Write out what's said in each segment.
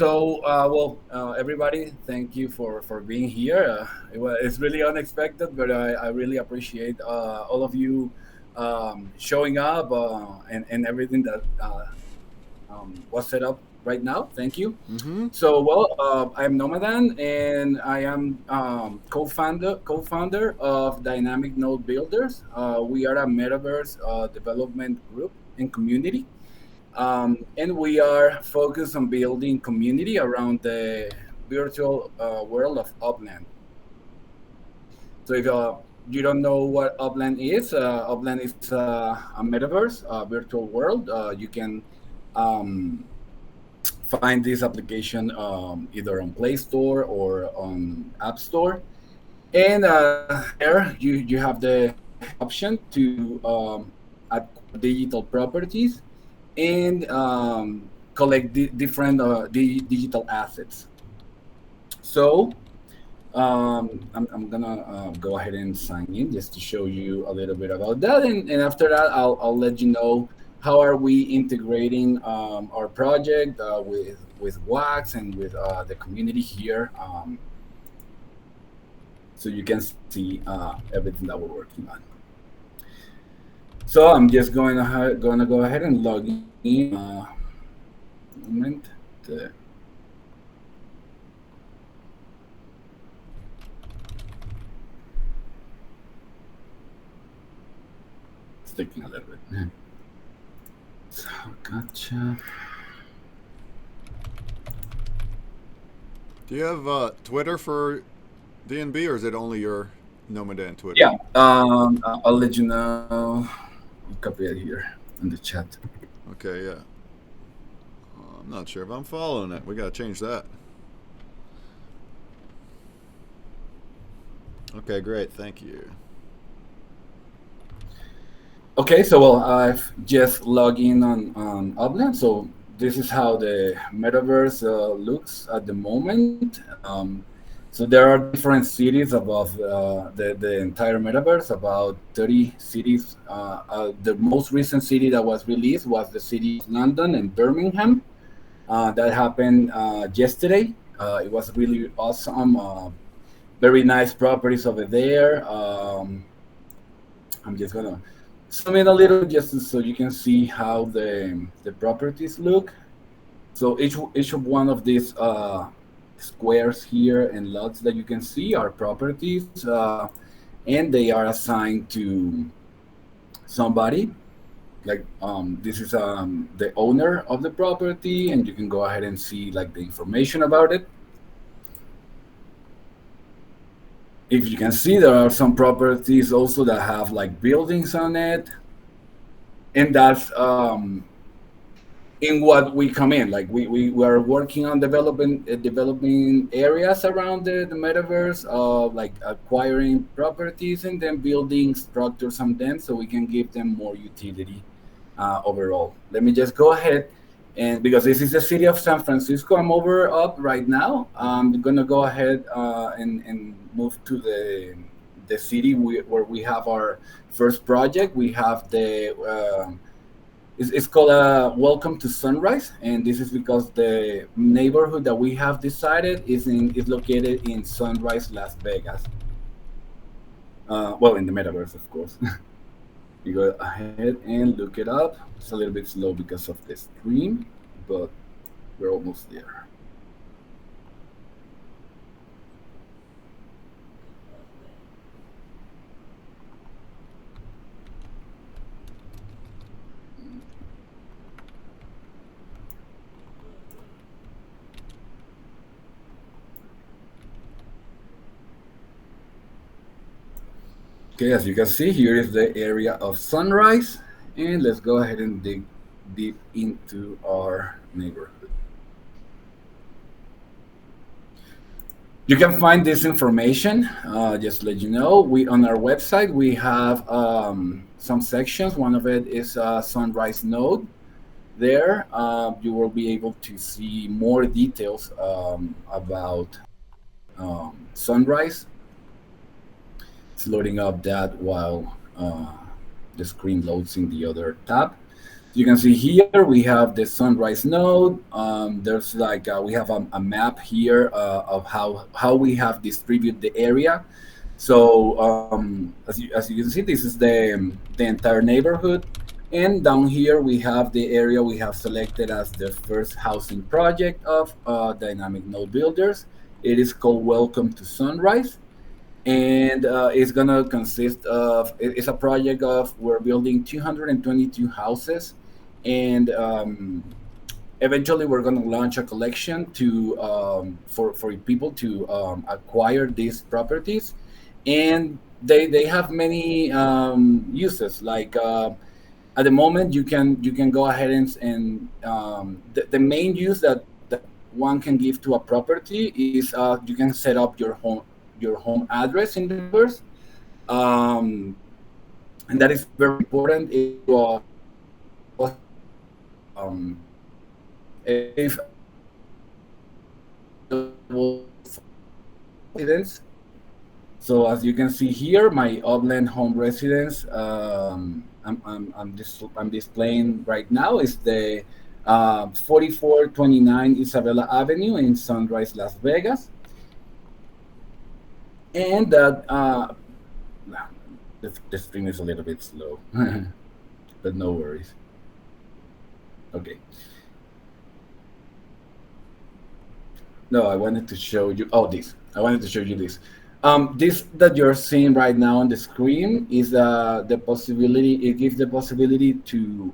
Everybody, thank you for being here. It's really unexpected, but I really appreciate all of you showing up and everything that was set up right now. Thank you. Mm-hmm. I'm Nomadan, and I am co-founder of Dynamic Node Builders. We are a metaverse development group and community, and we are focused on building community around the virtual world of Upland. So if you don't know what Upland is a metaverse, a virtual world. You can um, find this application either on Play Store or on App Store. And there you have the option to acquire digital properties and collect different digital assets. So I'm gonna go ahead and sign in just to show you a little bit about that, and after that, I'll let you know how are we integrating our project with Wax and with the community here, so you can see everything that we're working on. So I'm just gonna go ahead and log in. Moment. The, it's taking a little bit. So gotcha. Do you have Twitter for DNB, or is it only your Nomadan Twitter? Yeah. I'll let you know. I'll copy it here in the chat. Okay, yeah. I'm not sure if I'm following it. We got to change that. Okay, great. Thank you. Okay, I've just logged in on Upland. So this is how the metaverse looks at the moment. So there are different cities above the entire metaverse, about 30 cities. The most recent city that was released was the city of London and Birmingham. That happened yesterday. It was really awesome. Very nice properties over there. I'm just gonna zoom in a little just so you can see how the properties look. So each of one of these squares here and lots that you can see are properties, and they are assigned to somebody. Like this is the owner of the property, and you can go ahead and see like the information about it. If you can see, there are some properties also that have like buildings on it, and that's in what we come in. Like we are working on developing areas around the metaverse, like acquiring properties and then building structures on them so we can give them more utility overall. Let me just go ahead, and because this is the city of San Francisco, I'm over up right now. I'm gonna go ahead and move to the city where we have our first project. We have it's called Welcome to Sunrise, and this is because the neighborhood that we have decided is located in Sunrise, Las Vegas. Well, in the metaverse, of course. You go ahead and look it up. It's a little bit slow because of the stream, but we're almost there. Okay, as you can see, here is the area of Sunrise, and let's go ahead and dig deep into our neighborhood. You can find this information. Just to let you know, we on our website we have some sections. One of it is Sunrise Node. There, you will be able to see more details about Sunrise. It's loading up that while the screen loads in the other tab. You can see here we have the sunrise node. There's like we have a map here of how we have distributed the area. So as you can see, this is the entire neighborhood, and down here we have the area we have selected as the first housing project of Dynamic Node Builders. It is called Welcome to Sunrise, and it's gonna consist of it's a project of we're building 222 houses, and eventually we're gonna launch a collection to for people to acquire these properties, and they have many uses like. At the moment, you can go ahead and the main use that one can give to a property is you can set up your home address in the metaverse, um, and that is very important if you allow us to give addresses available for residents. So as you can see here, my Upland home residence I'm displaying right now is the 4429 Isabella Avenue in Sunrise, Las Vegas, and that the stream is a little bit slow, but no worries. Okay. No, I wanted to show you. Oh, this. I wanted to show you this. This that you're seeing right now on the screen is the possibility. It gives the possibility to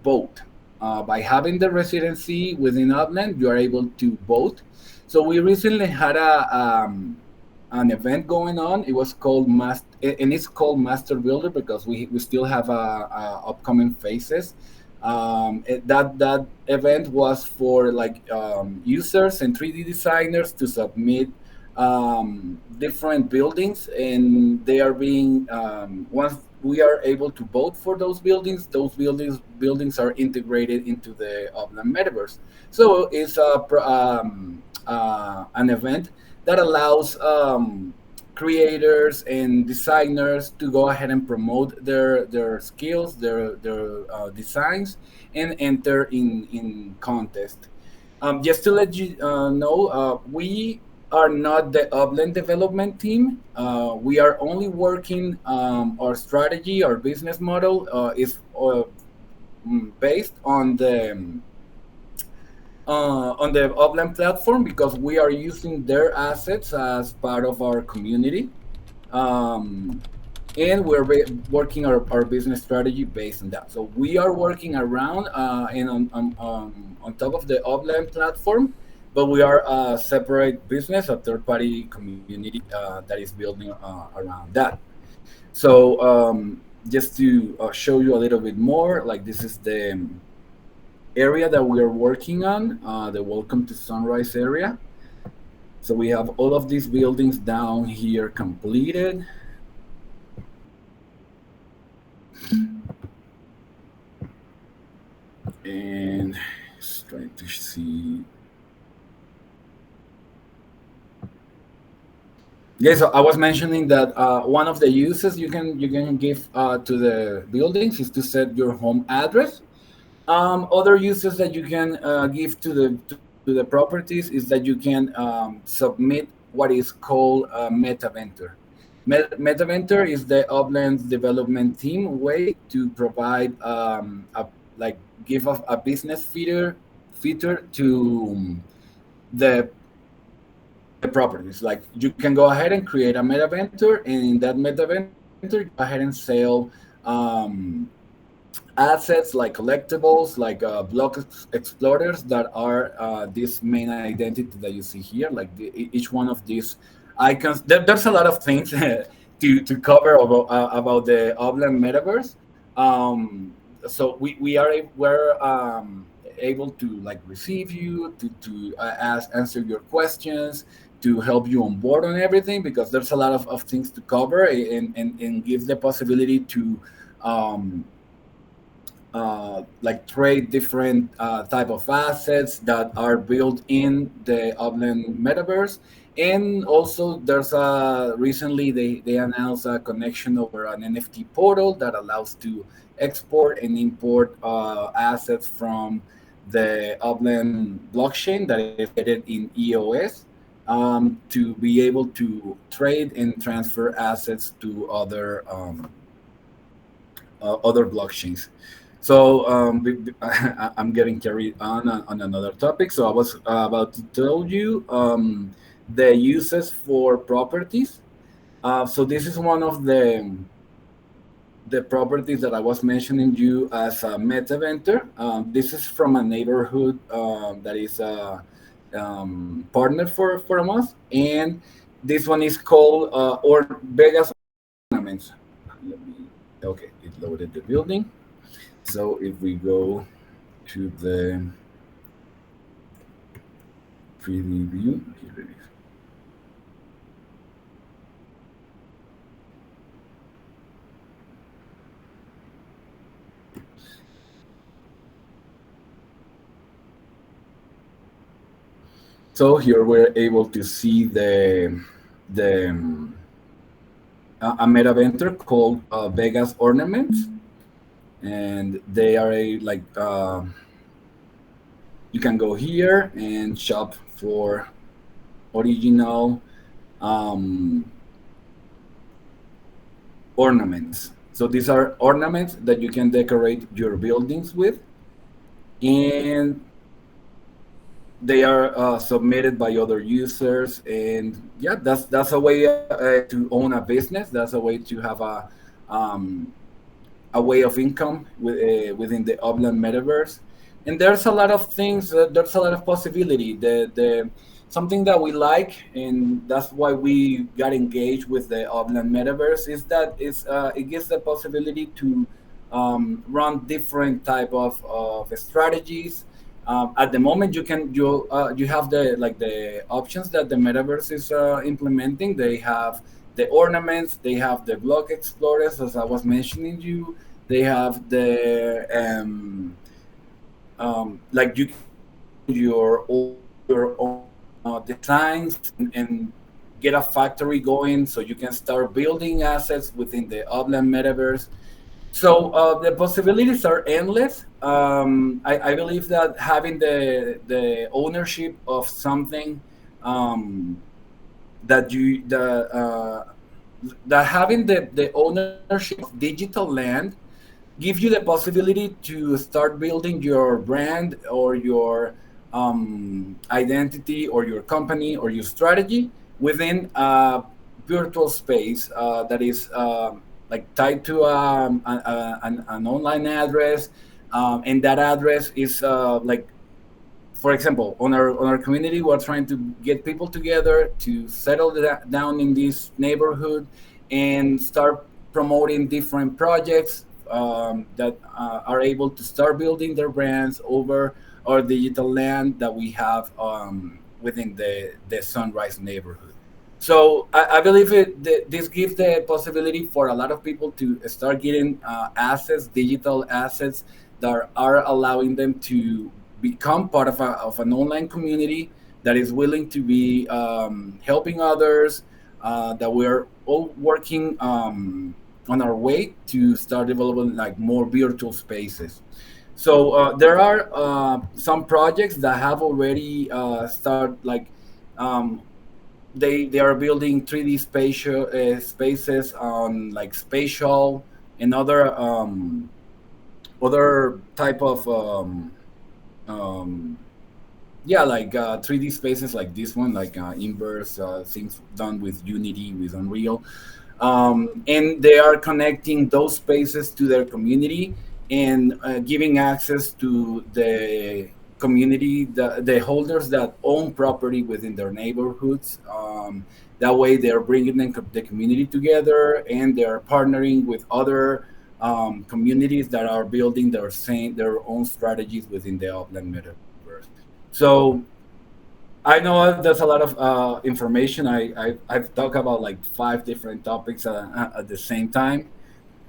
vote. By having the residency within Upland, you are able to vote. So we recently had an event going on. It was called and it's called Master Builder because we still have upcoming phases. That event was for like users and 3D designers to submit different buildings, and they are being once we are able to vote for those buildings are integrated into the Upland metaverse. So it's an event that allows creators and designers to go ahead and promote their skills, their designs, and enter in contest. Just to let you know, we are not the Upland development team. We are only working our strategy, our business model is based on the Upland platform because we are using their assets as part of our community. Um, and we're working our business strategy based on that. So we are working around and on top of the Upland platform, but we are a separate business, a third party community that is building around that. So just to show you a little bit more, like this is the area that we are working on, the Welcome to Sunrise area. So we have all of these buildings down here completed. And just trying to see. Yeah, so I was mentioning that one of the uses you can give to the buildings is to set your home address. Other uses that you can give to the properties is that you can submit what is called a MetaVenture. MetaVenture is the Uplands development team way to provide like give a business feature to the the properties. Like you can go ahead and create a MetaVenture, and in that MetaVenture, you go ahead and sell um, assets like collectibles, like block explorers that are this main identity that you see here. Like each one of these icons, there's a lot of things to cover about the Upland metaverse. So we're able to like receive you to answer your questions, to help you on board on everything because there's a lot of things to cover and give the possibility to um, like trade different type of assets that are built in the Upland metaverse. And also, there's recently they announced a connection over an NFT portal that allows to export and import assets from the Upland blockchain that is located in EOS, to be able to trade and transfer assets to other blockchains. So I'm getting carried on another topic. So I was about to tell you the uses for properties. So this is one of the properties that I was mentioning you as a meta vendor. This is from a neighborhood that is a partner for us, and this one is called or Vegas Ornaments. Let me, okay, it loaded the building. So if we go to the 3D view, here it is. So here we're able to see the a meta venture called Vegas Ornaments, and they are a like you can go here and shop for original um, ornaments. So these are ornaments that you can decorate your buildings with, and they are submitted by other users. And yeah, that's a way to own a business. That's a way to have um, a way of income within the Upland metaverse. And there's a lot of things. There's a lot of possibility. The something that we like, and that's why we got engaged with the Upland metaverse, is that it gives the possibility to run different type of strategies. At the moment, you have the options that the metaverse is implementing. They have the ornaments, they have the block explorers, as I was mentioning you. They have the like you can build your own designs and get a factory going, so you can start building assets within the Upland metaverse. So the possibilities are endless. I believe that having the ownership of something, um, that you that having the ownership of digital land give you the possibility to start building your brand or your identity or your company or your strategy within a virtual space that is like tied to an online address, and that address is like, for example, on our community, we're trying to get people together to settle down in this neighborhood and start promoting different projects that are able to start building their brands over our digital land that we have within the Sunrise neighborhood. So I believe this gives the possibility for a lot of people to start getting assets, digital assets that are allowing them to become part of an online community that is willing to be helping others. That we're all working on our way to start developing like more virtual spaces. So there are some projects that have already started like um, they are building 3D spaces on like spatial and other type of um, yeah, like 3D spaces like this one, like inverse things done with Unity, with Unreal, and they are connecting those spaces to their community and giving access to the community, the holders that own property within their neighborhoods. That way, they're bringing the community together, and they're partnering with other communities that are building their own strategies within the Upland metaverse. So I know there's a lot of information. I've talked about like five different topics at the same time.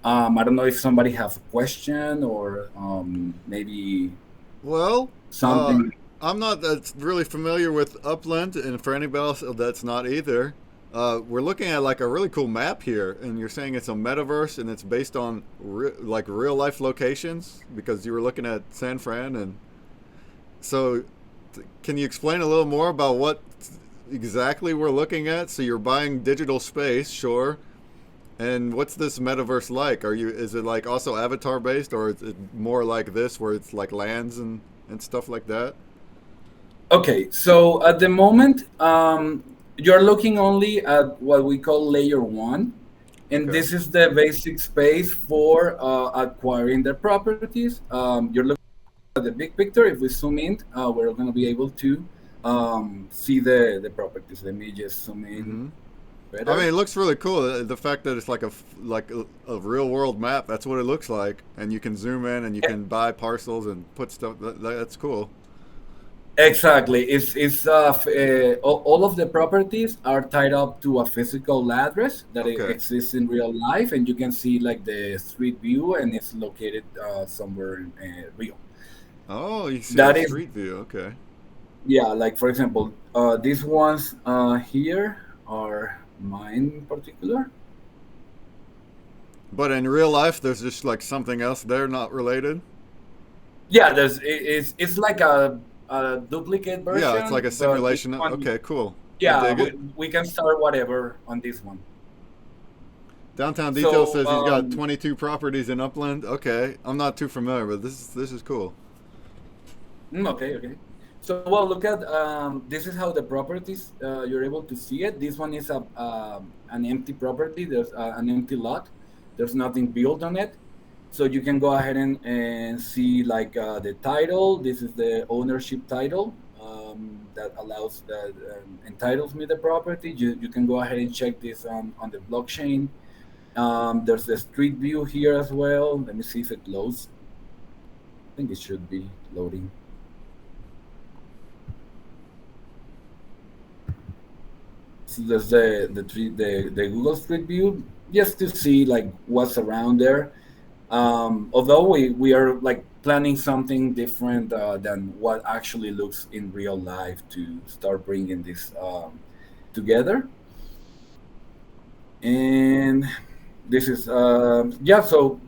I don't know if somebody has a question or maybe Well, something. I'm not that really familiar with Upland, and for anybody else that's not either, we're looking at like a really cool map here, and you're saying it's a metaverse and it's based on like real life locations because you were looking at San Fran, and so can you explain a little more about what exactly we're looking at? So you're buying digital space, sure, and what's this metaverse like? Is it like also avatar based, or is it more like this where it's like lands and stuff like that? Okay, so at the moment, you're looking only at what we call layer one, and Okay. this is the basic space for acquiring the properties. You're looking at the big picture. If we zoom in, we're going to be able to see the properties. Let me just zoom in Mm-hmm. I mean, better. it looks really cool. The fact that it's like a real world map. That's what it looks like, and you can zoom in and you can buy parcels and put stuff. That's cool. Exactly. All of the properties are tied up to a physical address that Okay. exists in real life, and you can see like the street view, and it's located somewhere in real. Oh, you see the That is, street view. Okay. yeah. Like for example, these ones here are mine in particular. But in real life, there's just like something else there not related. Yeah, it's like a duplicate Yeah, it's like version, a but this simulation. one, Okay, cool. I yeah, dig we, it. we can start whatever on this one. Downtown Detail So says he's got 22 properties in Upland. Okay, I'm not too familiar, but this is cool. Okay, okay. So, well, look at this is how the properties you're able to see it. This one is an empty property. There's an empty lot. There's nothing built on it. So you can go ahead and see like the title. This is the ownership title that allows that entitles me the property. You can go ahead and check this on the blockchain. There's the street view here as well. Let me see if it loads. I think it should be loading. So there's the Google Street View just to see like what's around there. Although we are like planning something different than what actually looks in real life to start bringing this together. And this is yeah. So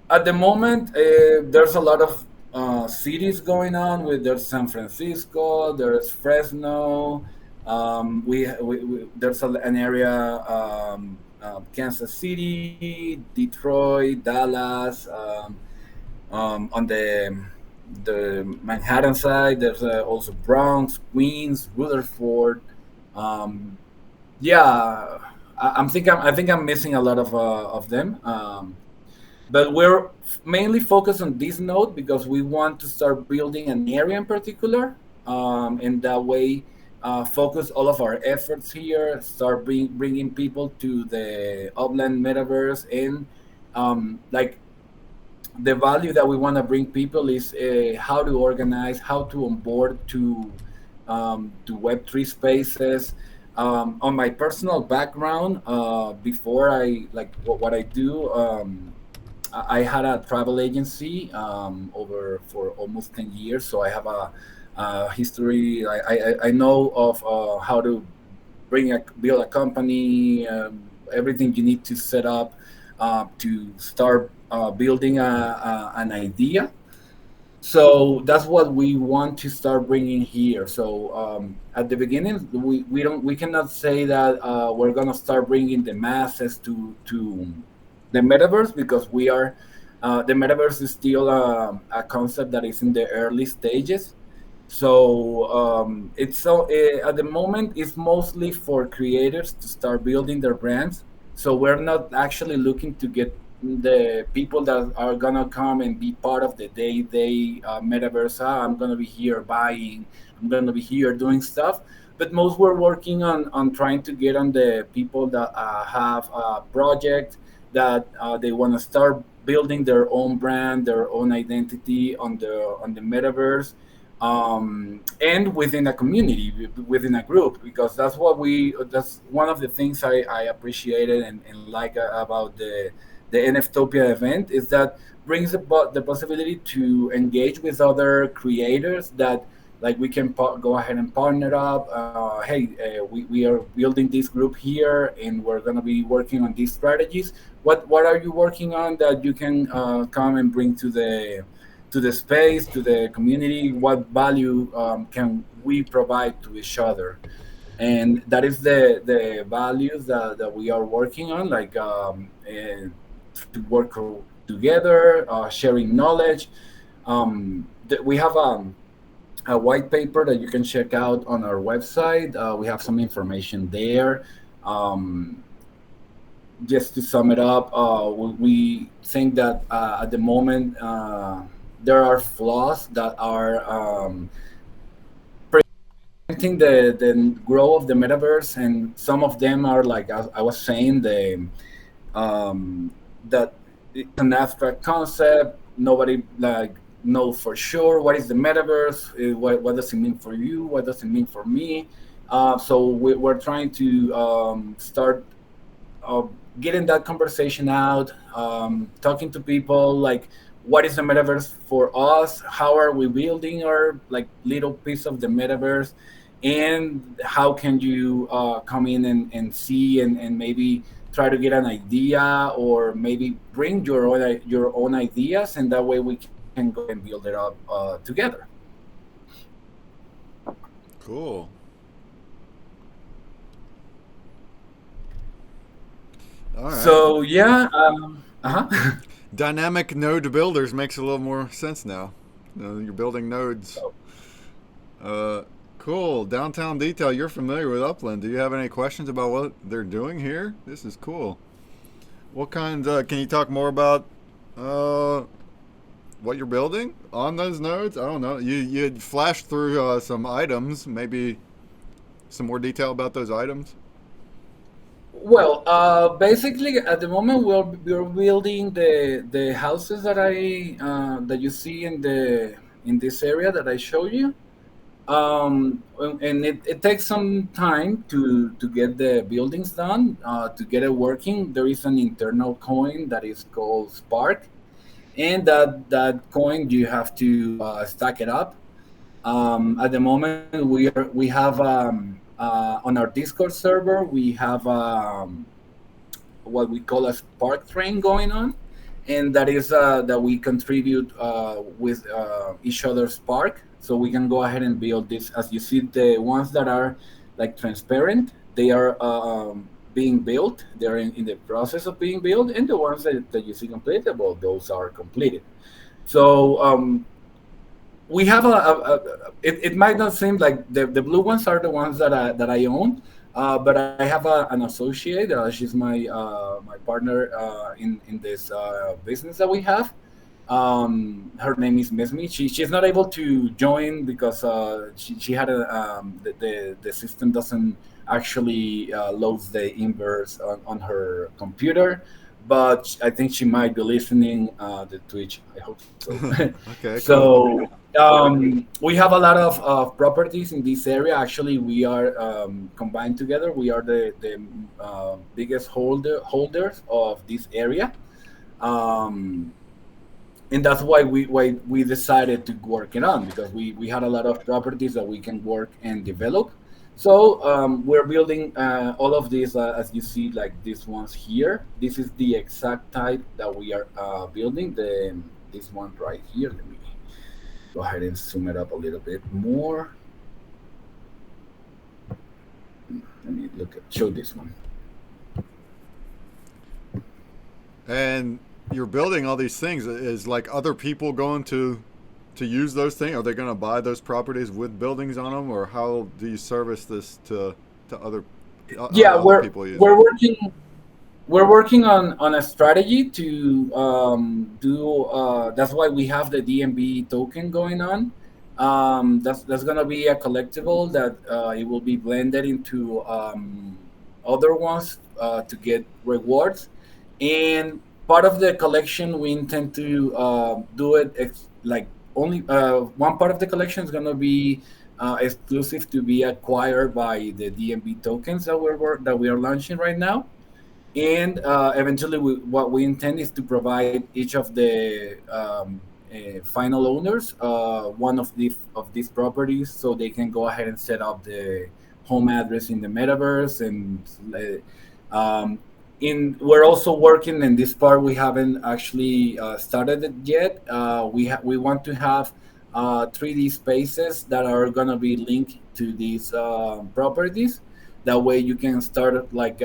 at the moment, there's a lot of cities going on. With there's San Francisco, there's Fresno. There's an area, Kansas City, Detroit, Dallas. On the Manhattan side, there's also Bronx, Queens, Rutherford. Um, yeah, I think I'm missing a lot of them. But we're mainly focused on this node because we want to start building an area in particular, and that way focus all of our efforts here, start bringing people to the Upland metaverse, and like the value that we want to bring people is how to organize, how to onboard to Web3 spaces. On my personal background, before I like what I do, I had a travel agency over for almost 10 years, so I have a history. I know of how to build a company, everything you need to set up to start building an idea. So that's what we want to start bringing here. So at the beginning, we cannot say that we're gonna start bringing the masses to the metaverse because we are the metaverse is still a concept that is in the early stages. So at the moment it's mostly for creators to start building their brands. So we're not actually looking to get the people that are gonna come and be part of the day metaverse. I'm gonna be here buying. I'm gonna be here doing stuff. But most we're working on trying to get on the people that have a project that they want to start building their own brand, their own identity on the metaverse, and within a community, within a group, because that's one of the things I appreciated and like about the NFTOPIA event is that brings about the possibility to engage with other creators that like we can go ahead and partner up. Hey, we are building this group here, and we're going to be working on these strategies. What are you working on that you can come and bring to the space, to the community? What value can we provide to each other? And that is the values that we are working on, like to work together, sharing knowledge. We have a white paper that you can check out on our website. We have some information there. Um, just to sum it up, we think that at the moment there are flaws that are preventing the growth of the metaverse, and some of them are like I was saying, the that it's an abstract concept. Nobody like know for sure what is the metaverse. What does it mean for you? What does it mean for me? So we're trying to start uh, getting that conversation out, talking to people like what is the metaverse for us, how are we building our like little piece of the metaverse, and how can you come in and see and maybe try to get an idea, or maybe bring your own ideas, and that way we can go ahead and build it up together. Cool. All right. So yeah, uh-huh. Dynamic node builders makes a little more sense now. You're building nodes. Uh, cool. Downtown detail. You're familiar with Upland. Do you have any questions about what they're doing here? This is cool. What kind? Can you talk more about uh, what you're building on those nodes? I don't know. You flashed through some items. Maybe some more detail about those items. Well, basically, at the moment, we're building the houses that you see in this area that I showed you. And it takes some time to get the buildings done, to get it working. There is an internal coin that is called Spark, and that coin you have to stack it up. At the moment, we have on our Discord server, we have what we call a Spark train going on, and that is that we contribute with each other's Spark, so we can go ahead and build this. As you see, the ones that are like transparent, they are being built. They're in the process of being built, and the ones that you see completed, well, those are completed. So we have it might not seem like the blue ones are the ones that I own, but I have an associate. She's my partner in this business that we have. Her name is Mesmi. She's not able to join because she had the system doesn't actually loads the inverse on her computer, but I think she might be listening the Twitch. I hope so. Okay, cool. So we have a lot of properties in this area. Actually, we are combined together. We are the biggest holders of this area. Um, and that's why we decided to work it on, because we had a lot of properties that we can work and develop. So we're building all of these as you see, like these ones here. This is the exact type that we are building. This one right here. Let me go ahead and zoom it up a little bit more. Let me show this one. And you're building all these things. Is like other people going to use those things? Are they going to buy those properties with buildings on them, or how do you service this to other Yeah, other people using we're it? working we're working on a strategy to do. That's why we have the DMB token going on. That's gonna be a collectible that it will be blended into other ones to get rewards. And part of the collection, we intend to do it like only one part of the collection is gonna be exclusive to be acquired by the DMB tokens that we are launching right now. And eventually, what we intend is to provide each of the final owners one of these properties, so they can go ahead and set up the home address in the metaverse. And um, in we're also working in this part. We haven't actually started it yet. We want to have 3D spaces that are gonna be linked to these properties. That way you can start like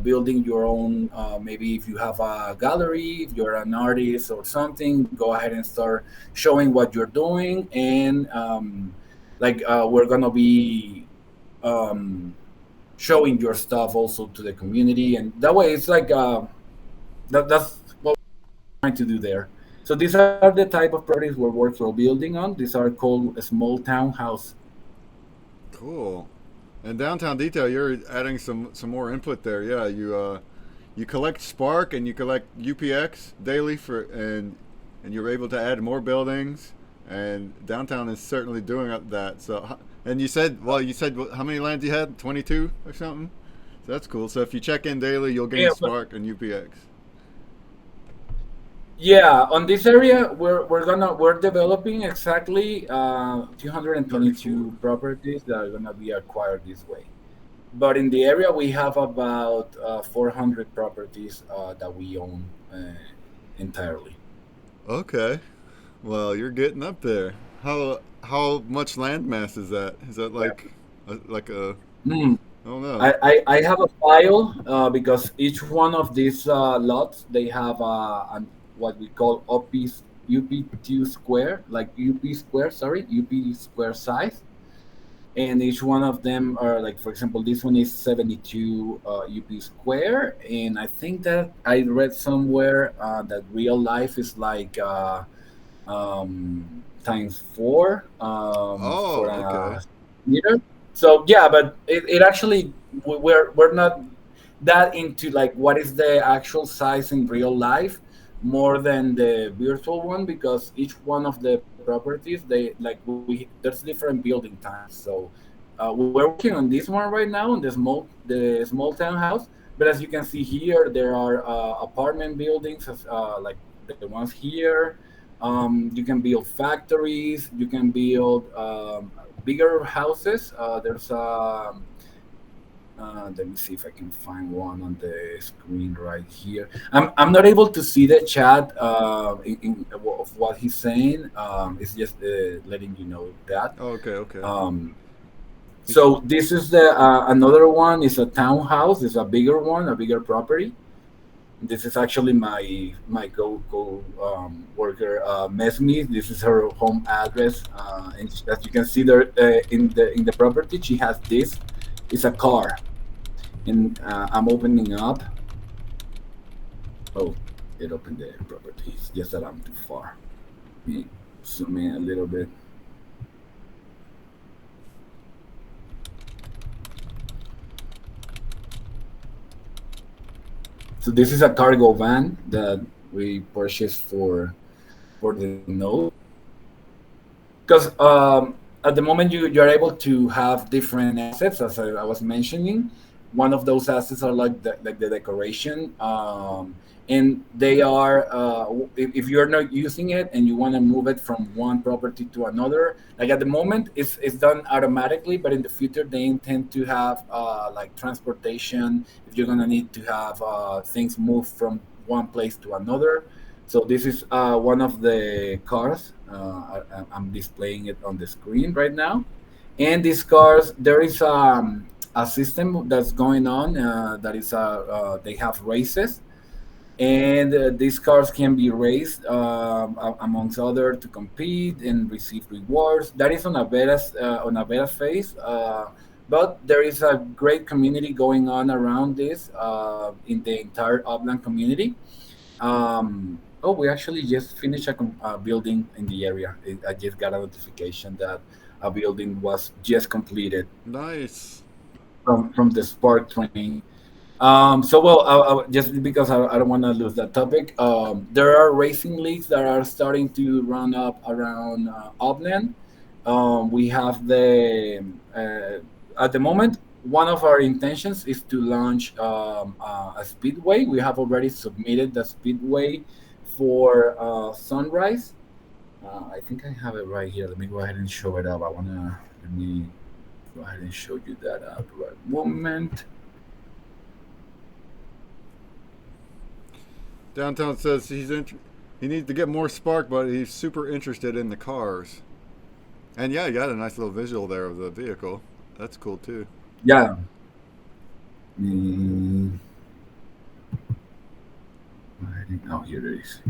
building your own, maybe if you have a gallery, if you're an artist or something, go ahead and start showing what you're doing. And we're gonna be um, showing your stuff also to the community. And that way it's like that's what we're trying to do there. So these are the type of properties we're building on. These are called a small townhouse. Cool. And downtown detail, you're adding some more input there. Yeah, you collect Spark and you collect UPX daily and you're able to add more buildings. And downtown is certainly doing that. So, and you said how many lands you had? 22 or something. So that's cool. So if you check in daily, you'll gain Yeah, but Spark and UPX. yeah, on this area, we're developing exactly Thirty-four. 222 properties that are gonna be acquired this way. But in the area, we have about 400 properties that we own entirely. Okay. Well, you're getting up there. How much land mass is that? Is that Yeah. like a Mm. I don't know. I have a file because each one of these lots, they have what we call UP2 square, like UP square, sorry, UP square size. And each one of them are like, for example, this one is 72 UP square. And I think that I read somewhere that real life is like times four for Oh, okay. a meter. So yeah, but it actually, we're not that into like what is the actual size in real life more than the virtual one, because each one of the properties, they like we there's different building times. So we're working on this one right now, on the small townhouse. But as you can see here, there are apartment buildings like the ones here. You can build factories, you can build bigger houses. There's let me see if I can find one on the screen right here. I'm not able to see the chat of what he's saying. It's just letting you know that. Oh, okay, okay. Um, He's so this is the another one is a townhouse. It's a bigger one, a bigger property. This is actually my go worker Mesmi. This is her home address, and as you can see there in the property, she has this. It's a car, and I'm opening up. Oh, it opened the property. It's just that I'm too far. Let me zoom in a little bit. So this is a cargo van that we purchased for the node. Because at the moment you're able to have different assets, as I was mentioning. One of those assets are like the decoration, and they are if you're not using it and you want to move it from one property to another, like at the moment it's done automatically, but in the future they intend to have like transportation, if you're gonna need to have things moved from one place to another. So this is one of the cars. I'm displaying it on the screen right now. And these cars, there is a system that's going on that is they have races, and these cars can be raced amongst other to compete and receive rewards. That is on a beta phase. But there is a great community going on around this in the entire Upland community. Oh, we actually just finished a building in the area. I just got a notification that a building was just completed nice. from the Spark train. So well, just because I don't want to lose that topic, there are racing leagues that are starting to run up around Upland. We have at the moment, one of our intentions is to launch a speedway. We have already submitted the speedway for Sunrise. I think I have it right here. Let me go ahead and show it up. Let me go ahead and show you that right moment. Downtown says he needs to get more spark, but he's super interested in the cars. And yeah, you got a nice little visual there of the vehicle. That's cool too. Yeah. Mm, oh, here it is.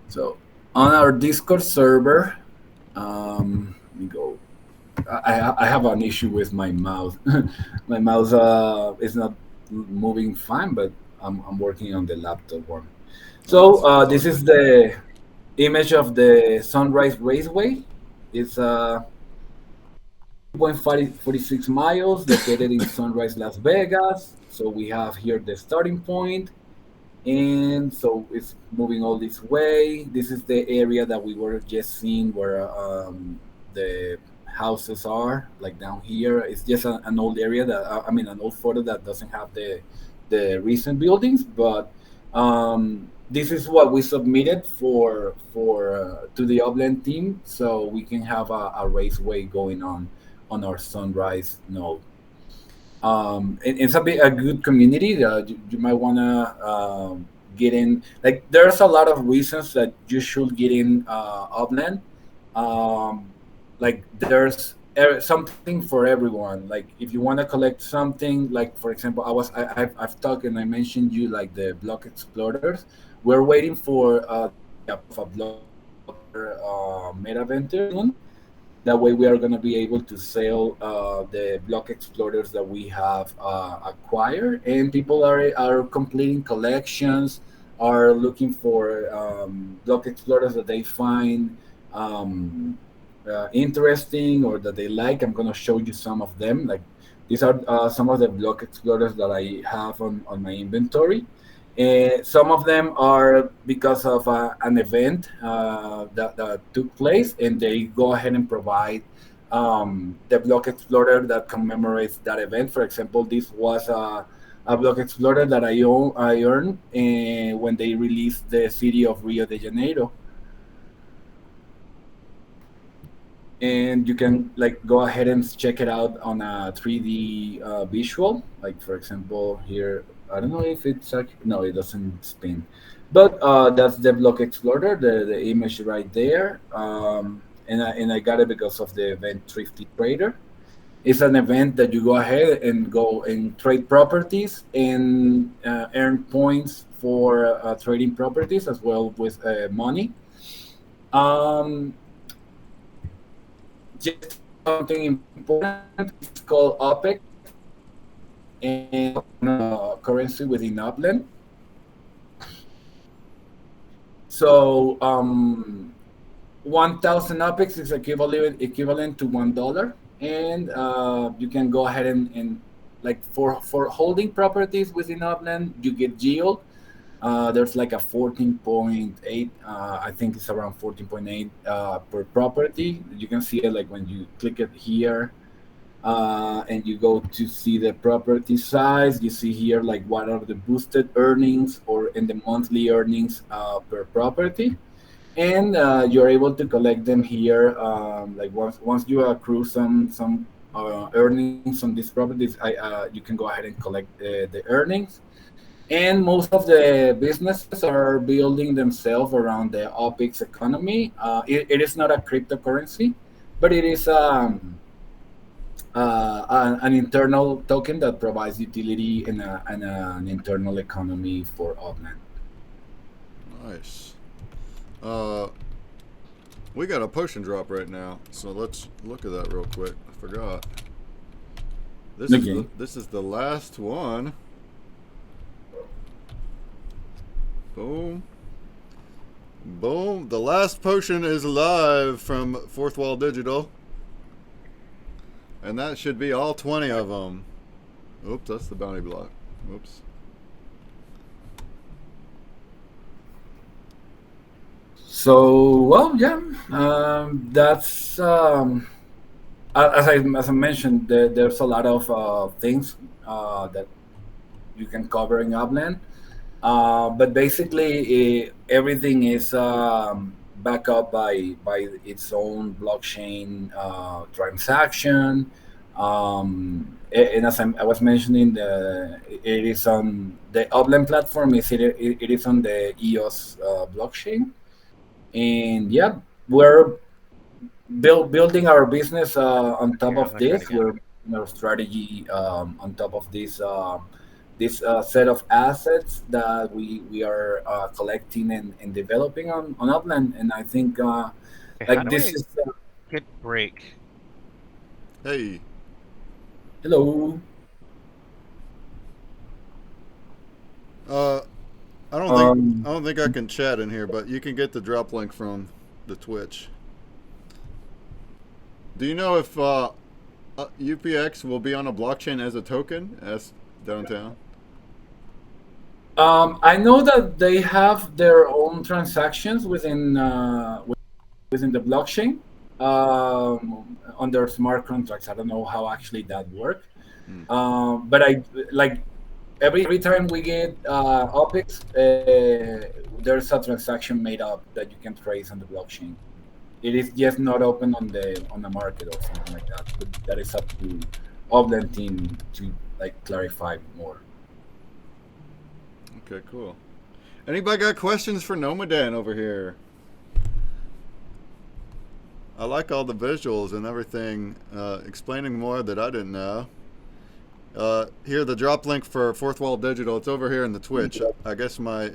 So on our Discord server, let me go. I have an issue with my mouse. My mouse is not moving fine, but I'm working on the laptop one. Oh, So that's all this good. is the image of the Sunrise Raceway. It's 2.46 miles located in Sunrise, Las Vegas. So we have here the starting point, and so it's moving all this way. This is the area that we were just seeing where the houses are, like down here. It's just an old area that I mean, an old photo that doesn't have the recent buildings, but this is what we submitted for to the upland team, so we can have a raceway going on our sunrise node. And it's a good community that you might want to get in. Like, there's a lot of reasons that you should get in upland. um, like, there's something for everyone. Like, if you want to collect something, like for example, I've talked and I mentioned you like the block explorers. We're waiting for the approval of a block explorer meta venture soon. That way, we are going to be able to sell the block explorers that we have acquired, and people are completing collections, are looking for block explorers that they find interesting or that they like. I'm going to show you some of them. Like, these are some of the block explorers that I have on my inventory. Some of them are because of an event that took place, and they go ahead and provide the block explorer that commemorates that event. For example, this was a block explorer that I earned when they released the city of Rio de Janeiro. And you can like go ahead and check it out on a 3D visual. Like, for example, here, I don't know if it's no, it doesn't spin, but that's the block explorer, the image right there. And I got it because of the event Thrifty Trader. It's an event that you go ahead and go and trade properties and earn points for trading properties as well with money. Um, just something important. It's called OPEC, and currency within Upland. So 1,000 OPEX is equivalent to $1, and you can go ahead and like for holding properties within Upland, you get yield. There's like a 14.8, I think it's around 14.8 per property. You can see it like when you click it here, and you go to see the property size. You see here like what are the boosted earnings or in the monthly earnings per property, and you're able to collect them here. Like, once you accrue some earnings on these properties, you can go ahead and collect the earnings. And most of the businesses are building themselves around the OPEX economy. It is not a cryptocurrency, but it is an internal token that provides utility and an internal economy for Upland. Nice. Uh, we got a potion drop right now, so let's look at that real quick. I forgot. Okay. This is the last one. Boom. Boom. The last potion is live from Fourth Wall Digital. And that should be all 20 of them. Oops, that's the bounty block. Oops. So, well, yeah, that's as I mentioned. There's a lot of things that you can cover in Upland. But basically, everything is. backed up by its own blockchain transaction. And as I was mentioning, it is on the Upland platform. It is on the EOS blockchain, and yeah, we're building our business on top Here, I'm of gonna try it this. again. We're building our strategy on top of this set of assets that we are collecting and developing on Upland. And I think Okay, how like do this I is get break? Hey, hello. uh, I don't think Um, I don't think I can chat in here, but you can get the drop link from the Twitch. Do you know if UPX will be on a blockchain as a token as downtown? I know that they have their own transactions within the blockchain under smart contracts. I don't know how actually that work. Hmm. But I like every time we get OPEX, there's a transaction made up that you can trace on the blockchain. It is just not open on the market or something like that. But that is up to Upland team to like clarify more. Okay, cool. Anybody got questions for Nomadan over here? I like all the visuals and everything, explaining more that I didn't know. Here, the drop link for Fourth Wall Digital. It's over here in the Twitch. I guess my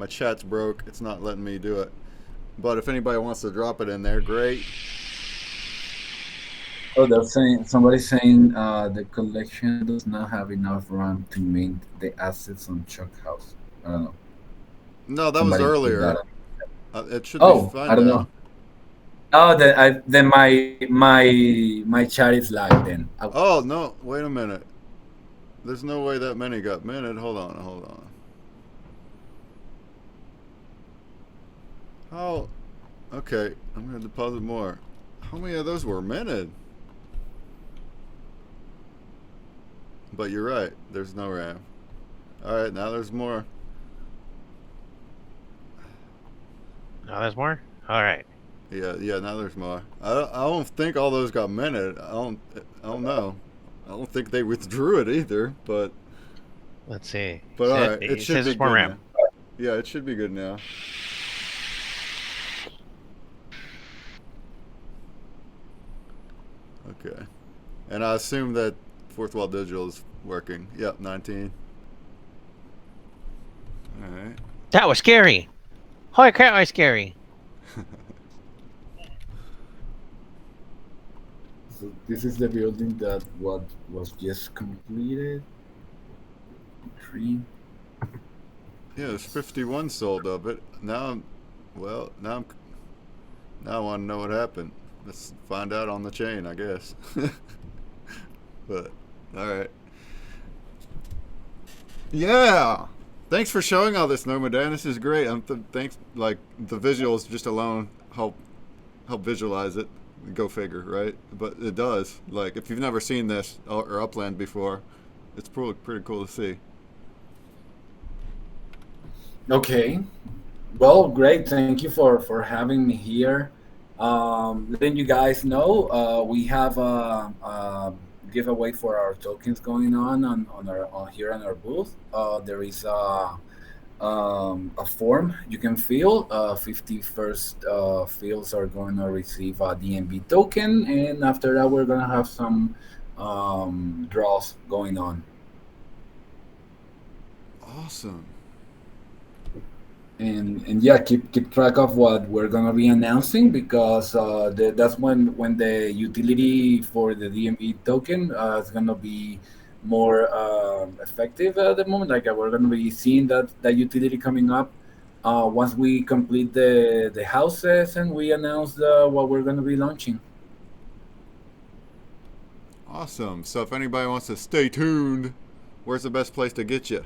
chat's broke. It's not letting me do it. But if anybody wants to drop it in there, great. Oh, they're saying somebody's saying the collection does not have enough RAM to mint the assets on Chuck House. I don't know. No, that was Somebody put that. earlier. It should be Oh, I fine don't now. know. Oh, then my chat is lagged. Then Oh no! Wait a minute. There's no way that many got minted. Hold on, hold on. How? Okay, I'm gonna deposit more. How many of those were minted? But you're right. There's no RAM. All right, now there's more. No, there's more. All right. Yeah, yeah. Now there's more. I don't think all those got minted. I don't know. I don't think they withdrew it either. Let's see. But all right, it It should says be there's more good now. RAM. Yeah, it should be good now. Okay. And I assume that Fourth Wall Digital is working. Yep, 19. All right. That was scary. Holy crap, that was scary. So this is the building that what was just completed. Three. Yeah, there's 51 sold of it. Well, now I want to know what happened. Let's find out on the chain, I guess. But, all right. Yeah. Thanks for showing all this, Nomadan. This is great. Thanks. Like the visuals just alone help visualize it. Go figure, right? But it does. Like if you've never seen this or Upland before, it's pretty cool to see. Okay. Well, great. Thank you for having me here. Letting you guys know, we have a giveaway for our tokens going on our here on our booth. There is a form you can fill. 51st fields are going to receive a DNB token, and after that, we're going to have some draws going on. Awesome. And yeah, keep track of what we're gonna be announcing because that's when the utility for the DMV token is gonna be more effective at the moment. Like we're gonna be seeing that utility coming up once we complete the houses and we announce what we're gonna be launching. Awesome. So if anybody wants to stay tuned, where's the best place to get you?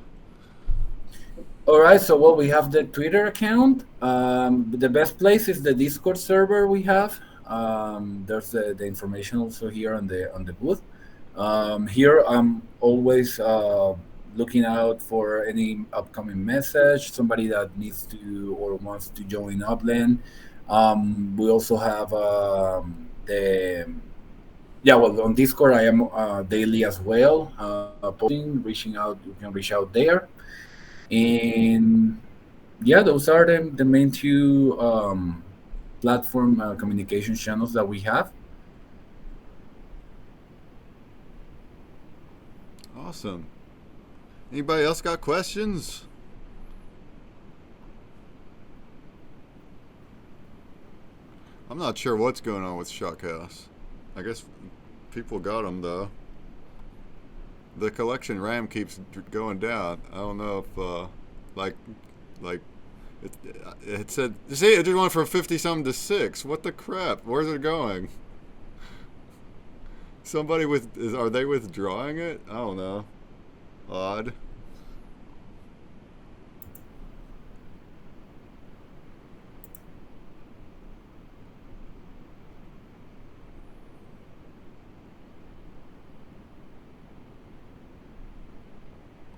All right, so well, we have the Twitter account. The best place is the Discord server we have. There's the information also here on the booth. Here I'm always looking out for any upcoming message, somebody that needs to or wants to join Upland. We also have the yeah, well, on Discord I am daily as well, posting, reaching out. You can reach out there, and yeah, those are the main two platform communication channels that we have. Awesome. Anybody else got questions? I'm not sure what's going on with Shockhouse. I guess people got them though. The collection RAM keeps going down. I don't know if like like it said. See, it just went from 50 something to 6. What the crap? Where's it going? Somebody are they withdrawing it? I don't know. Odd.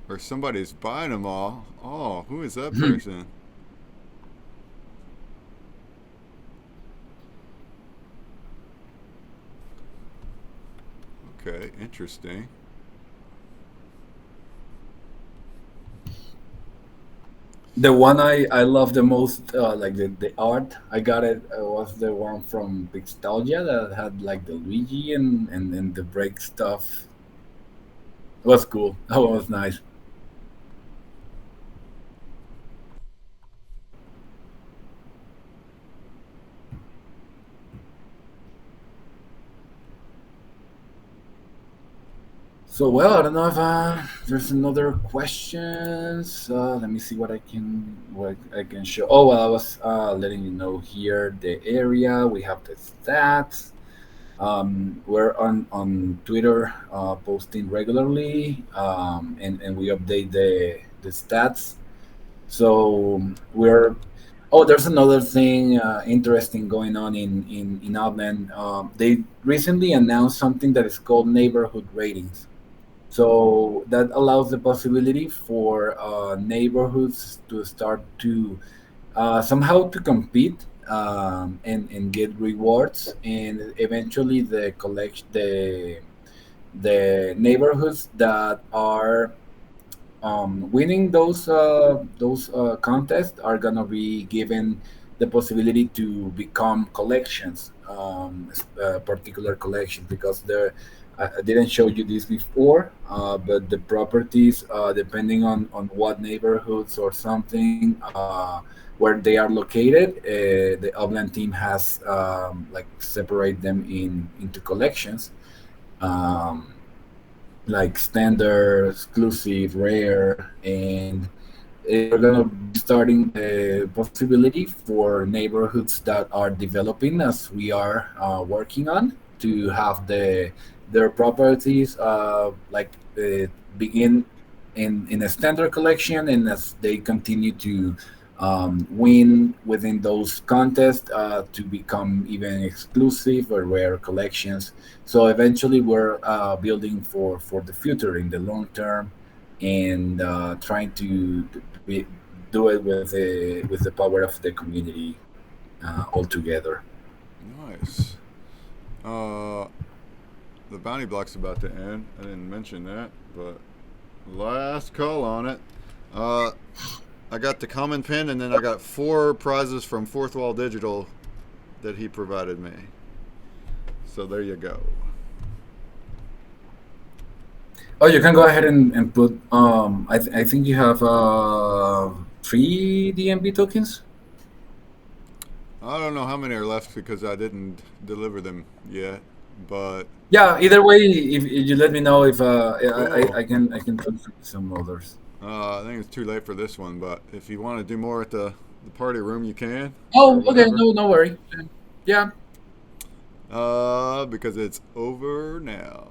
Or somebody's buying them all. Oh, who is that person? Okay, interesting. The one I love the most, like the art I got it was the one from Nostalgia that had like the Luigi and the break stuff. It was cool. That one was nice. So well, I don't know if there's another questions. Let me see what I can show. Oh well, I was letting you know here the area. We have the stats. We're on Twitter posting regularly, and we update the stats. So we're oh, there's another thing interesting going on in Outland. They recently announced something that is called neighborhood ratings. So that allows the possibility for neighborhoods to start to somehow to compete and get rewards, and eventually the neighborhoods that are winning those contests are gonna be given the possibility to become collections, particular collections, because I didn't show you this before, but the properties, depending on what neighborhoods or something where they are located, the Upland team has like separate them into collections. Um, like standard, exclusive, rare, and we're gonna be starting the possibility for neighborhoods that are developing as we are working on to have their properties begin in a standard collection, and as they continue to win within those contests to become even exclusive or rare collections. So eventually, we're building for the future in the long term, and trying to do it with the power of the community all together. Nice. Uh, the bounty block's about to end. I didn't mention that, but last call on it. Uh, I got the common pin, and then I got 4 prizes from Fourth Wall Digital that he provided me. So there you go. Oh, you can go ahead and put. I think you have 3 DMB tokens. I don't know how many are left because I didn't deliver them yet, but Yeah. Either way, if you let me know if cool. I can put some others. I think it's too late for this one, but if you want to do more at the party room, you can, or Oh, okay. whatever. No worry. Yeah. Because it's over now.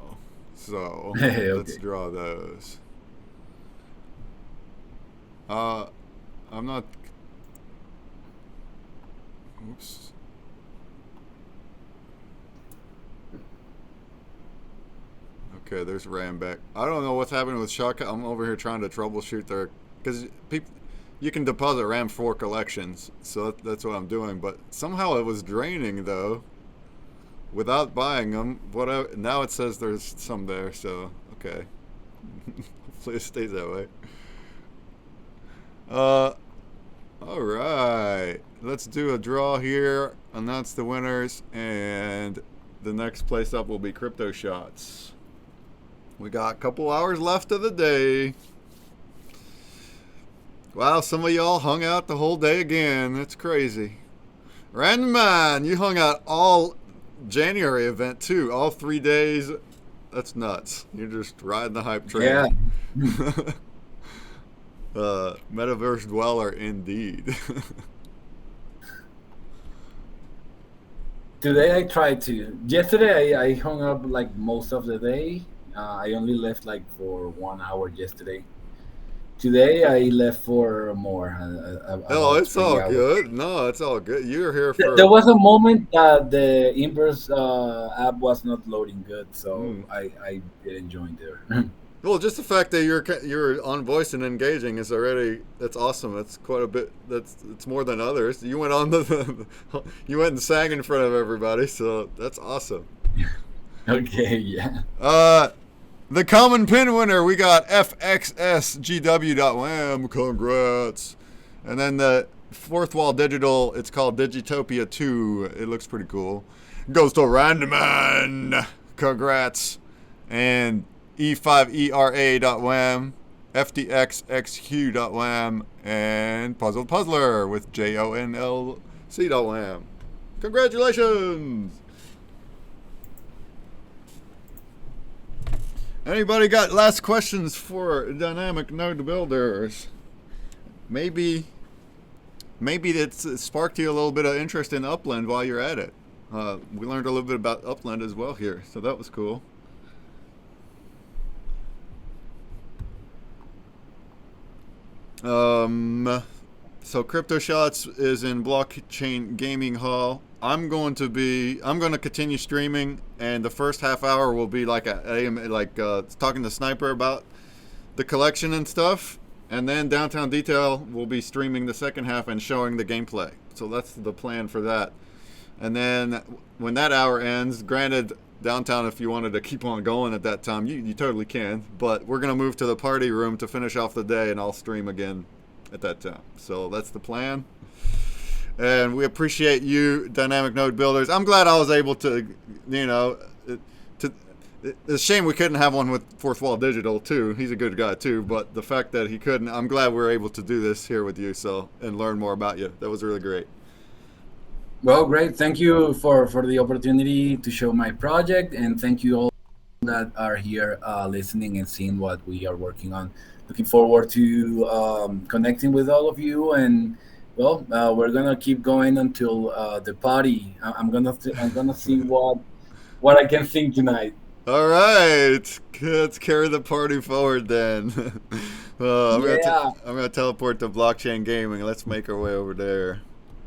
So let's Okay. draw those. Uh, I'm not. Oops. Okay, there's Rambeck. I don't know what's happening with Shotgun. I'm over here trying to troubleshoot there because people, you can deposit RAM 4 collections, so that's what I'm doing. But somehow it was draining though, without buying them. Whatever. Now it says there's some there, so okay. Hopefully it stays that way. All right. Let's do a draw here. Announce the winners, and the next place up will be Crypto Shots. We got a couple hours left of the day. Wow, some of y'all hung out the whole day again. That's crazy. Random Man, you hung out all January event too, all 3 days. That's nuts. You're just riding the hype train. Yeah. Metaverse dweller indeed. Today I tried to. Yesterday I hung up like most of the day. I only left like for 1 hour yesterday. Today I left for more. Oh, About it's 3 all hours. good. No, it's all good. You're here for. There was a moment that the Inverse app was not loading good, so Mm. I didn't join there. Well, just the fact that you're on voice and engaging is already that's awesome. That's quite a bit. It's more than others. You went on you went and sang in front of everybody, so that's awesome. Okay, yeah. The common pin winner, we got FXSGW.WAM. Congrats. And then the fourth wall digital, it's called Digitopia 2. It looks pretty cool. Goes to Randoman. Congrats. And E5ERA.WAM, FTXXQ.WAM, and Puzzled Puzzler with JONLC.WAM. Congratulations! Anybody got last questions for Dynamic Node Builders? Maybe it's sparked you a little bit of interest in Upland while you're at it. We learned a little bit about Upland as well here, so that was cool. So Crypto Shots is in Blockchain Gaming Hall. I'm going to continue streaming, and the first half hour will be like talking to Sniper about the collection and stuff, and then Downtown Detail will be streaming the second half and showing the gameplay. So that's the plan for that. And then when that hour ends, granted, Downtown, if you wanted to keep on going at that time, you totally can. But we're going to move to the party room to finish off the day, and I'll stream again at that time. So that's the plan. And we appreciate you, Dynamic Node Builders. I'm glad I was able to, it's a shame we couldn't have one with Fourth Wall Digital, too. He's a good guy, too. But the fact that he couldn't, I'm glad we were able to do this here with you and learn more about you. That was really great. Well, great. Thank you for the opportunity to show my project, and thank you all that are here listening and seeing what we are working on. Looking forward to connecting with all of you, and well, we're gonna keep going until the party. I'm gonna see what I can sing tonight. All right, let's carry the party forward then. I'm Yeah. gonna teleport to Blockchain Gaming. Let's make our way over there.